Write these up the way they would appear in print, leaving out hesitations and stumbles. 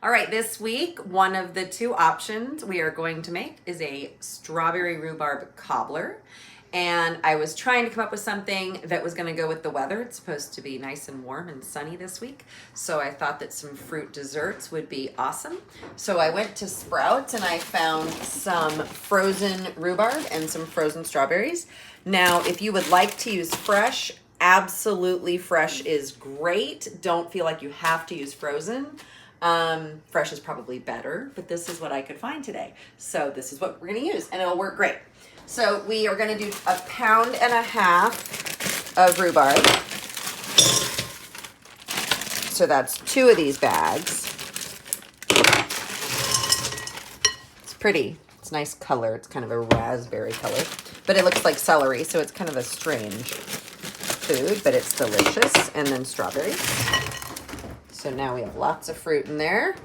All right, this week, one of the two options we are going to make is a strawberry rhubarb cobbler. And I was trying to come up with something that was going to go with the weather. It's supposed to be nice and warm and sunny this week. So I thought that some fruit desserts would be awesome. So I went to Sprouts and I found some frozen rhubarb and some frozen strawberries. Now, if you would like to use fresh, absolutely fresh is great. Don't feel like you have to use frozen. Fresh is probably better, but this is what I could find today. So this is what we're going to use and it'll work great. So we are going to do 1.5 pounds of rhubarb. So that's 2 of these bags. It's pretty. It's a nice color. It's kind of a raspberry color, but it looks like celery. So it's kind of a strange food, but it's delicious. And then strawberries. So now we have lots of fruit in there.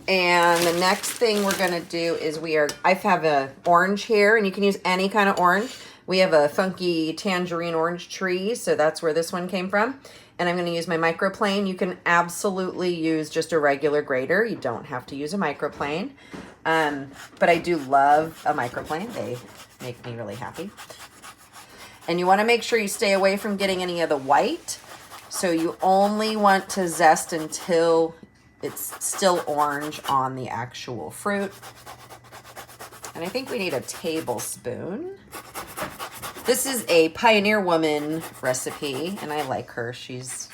And the next thing we're gonna do is I have an orange here, and you can use any kind of orange. We have a funky tangerine orange tree, so that's where this one came from. And I'm gonna use my microplane. You can absolutely use just a regular grater. You don't have to use a microplane. But I do love a microplane. They make me really happy. And you wanna make sure you stay away from getting any of the white. So you only want to zest until it's still orange on the actual fruit. And I think we need a tablespoon. This is a Pioneer Woman recipe, and I like her. She's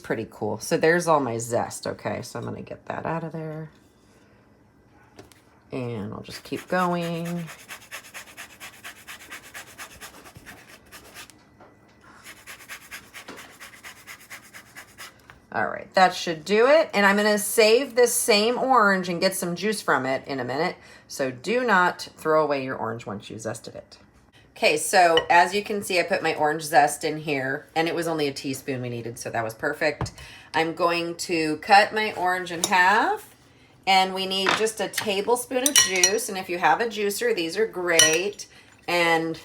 pretty cool. So there's all my zest. Okay, so I'm gonna get that out of there. And I'll just keep going. All right, that should do it. And I'm gonna save this same orange and get some juice from it in a minute. So do not throw away your orange once you zested it. Okay, so as you can see, I put my orange zest in here, and it was only a teaspoon we needed, so that was perfect. I'm going to cut my orange in half, and we need just a tablespoon of juice. And if you have a juicer, these are great. And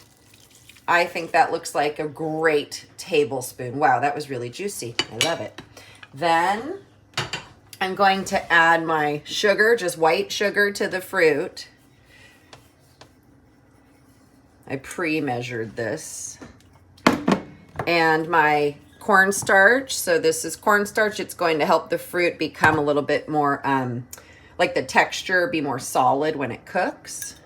I think that looks like a great tablespoon. Wow, that was really juicy. I love it. Then I'm going to add my sugar, just white sugar, to the fruit. I pre-measured this. And my cornstarch. So this is cornstarch. It's going to help the fruit become a little bit more, like the texture be more solid when it cooks.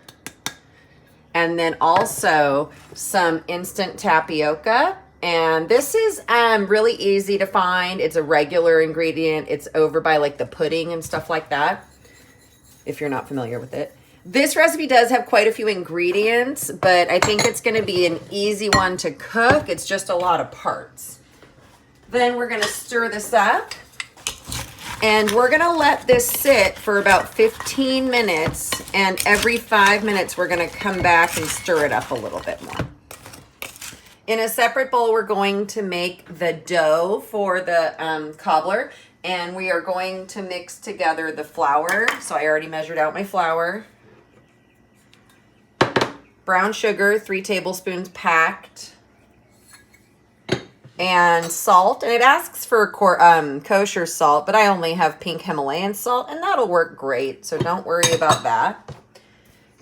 And then also some instant tapioca. And this is really easy to find. It's a regular ingredient. It's over by like the pudding and stuff like that, if you're not familiar with it. This recipe does have quite a few ingredients, but I think it's gonna be an easy one to cook. It's just a lot of parts. Then we're gonna stir this up. And we're gonna let this sit for about 15 minutes. And every 5 minutes, we're gonna come back and stir it up a little bit more. In a separate bowl, we're going to make the dough for the cobbler, and we are going to mix together the flour. So I already measured out my flour. Brown sugar, 3 tablespoons packed. And salt, and it asks for kosher salt, but I only have pink Himalayan salt, and that'll work great, so don't worry about that.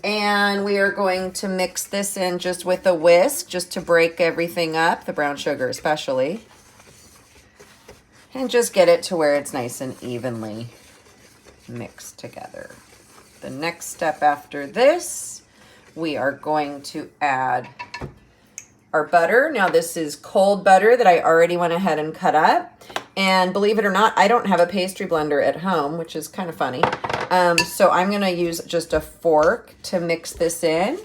And we are going to mix this in just with a whisk, just to break everything up, the brown sugar especially. And just get it to where it's nice and evenly mixed together. The next step after this, we are going to add our butter. Now this is cold butter that I already went ahead and cut up. And believe it or not, I don't have a pastry blender at home, which is kind of funny. So I'm gonna use just a fork to mix this in.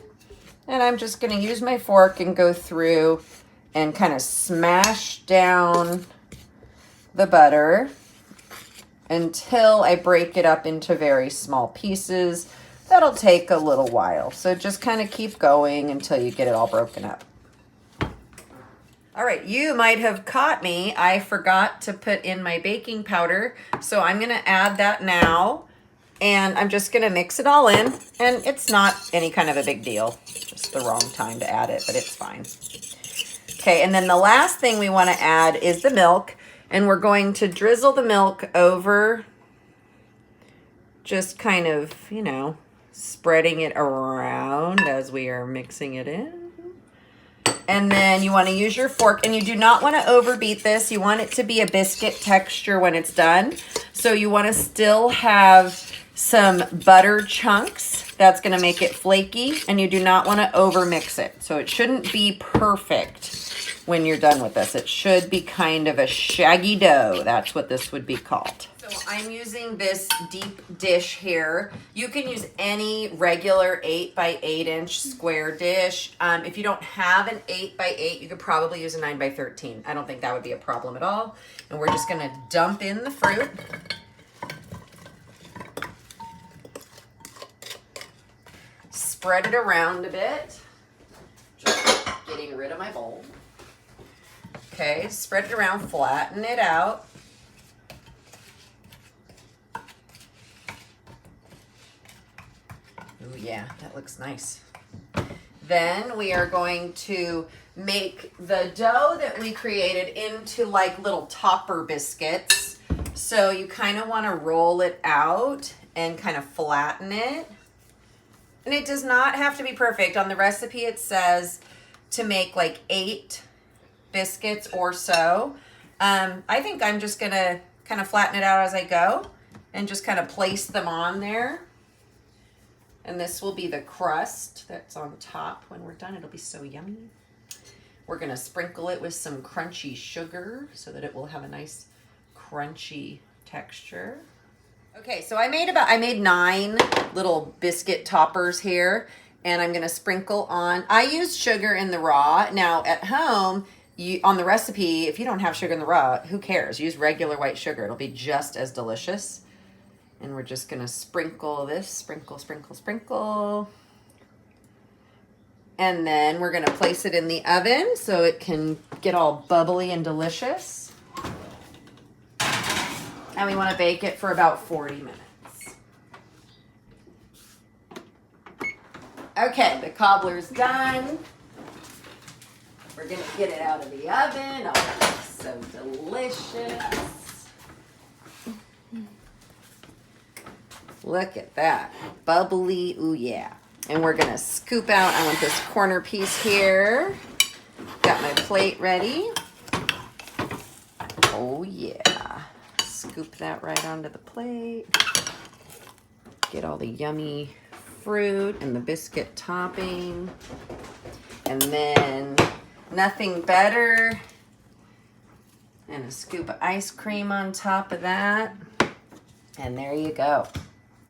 And I'm just gonna use my fork and go through and kind of smash down the butter until I break it up into very small pieces. That'll take a little while. So just kind of keep going until you get it all broken up. All right, you might have caught me. I forgot to put in my baking powder. So I'm gonna add that now. And I'm just gonna mix it all in. And it's not any kind of a big deal. Just the wrong time to add it, but it's fine. Okay, and then the last thing we wanna add is the milk. And we're going to drizzle the milk over Just kind of, you know, spreading it around as we are mixing it in. And then you want to use your fork, and you do not want to overbeat this. You want it to be a biscuit texture when it's done. So you want to still have some butter chunks. That's going to make it flaky, and you do not want to over mix it. So it shouldn't be perfect when you're done with this. It should be kind of a shaggy dough. That's what this would be called. So I'm using this deep dish here. You can use any regular 8 by 8 inch square dish. If you don't have an 8 by 8, you could probably use a 9 by 13. I don't think that would be a problem at all. And we're just gonna dump in the fruit. Spread it around a bit. Just getting rid of my bowl. Okay, spread it around, flatten it out. Ooh, yeah, that looks nice. Then we are going to make the dough that we created into like little topper biscuits. So you kind of want to roll it out and kind of flatten it. And it does not have to be perfect. On the recipe it says to make like 8 biscuits or so. I think I'm just going to kind of flatten it out as I go and just kind of place them on there. And this will be the crust that's on top when we're done. It'll be so yummy. We're gonna sprinkle it with some crunchy sugar so that it will have a nice crunchy texture. Okay, so I made 9 little biscuit toppers here, and I'm gonna sprinkle on. I used sugar in the raw. Now at home, on the recipe, if you don't have sugar in the raw, who cares? Use regular white sugar. It'll be just as delicious. And we're just gonna sprinkle this, sprinkle, sprinkle, sprinkle. And then we're gonna place it in the oven so it can get all bubbly and delicious. And we wanna bake it for about 40 minutes. Okay, the cobbler's done. We're gonna get it out of the oven. Oh, it's so delicious. Look at that. Bubbly, ooh yeah. And we're gonna scoop out, I want this corner piece here. Got my plate ready. Oh yeah. Scoop that right onto the plate. Get all the yummy fruit and the biscuit topping. And then nothing better. And a scoop of ice cream on top of that. And there you go.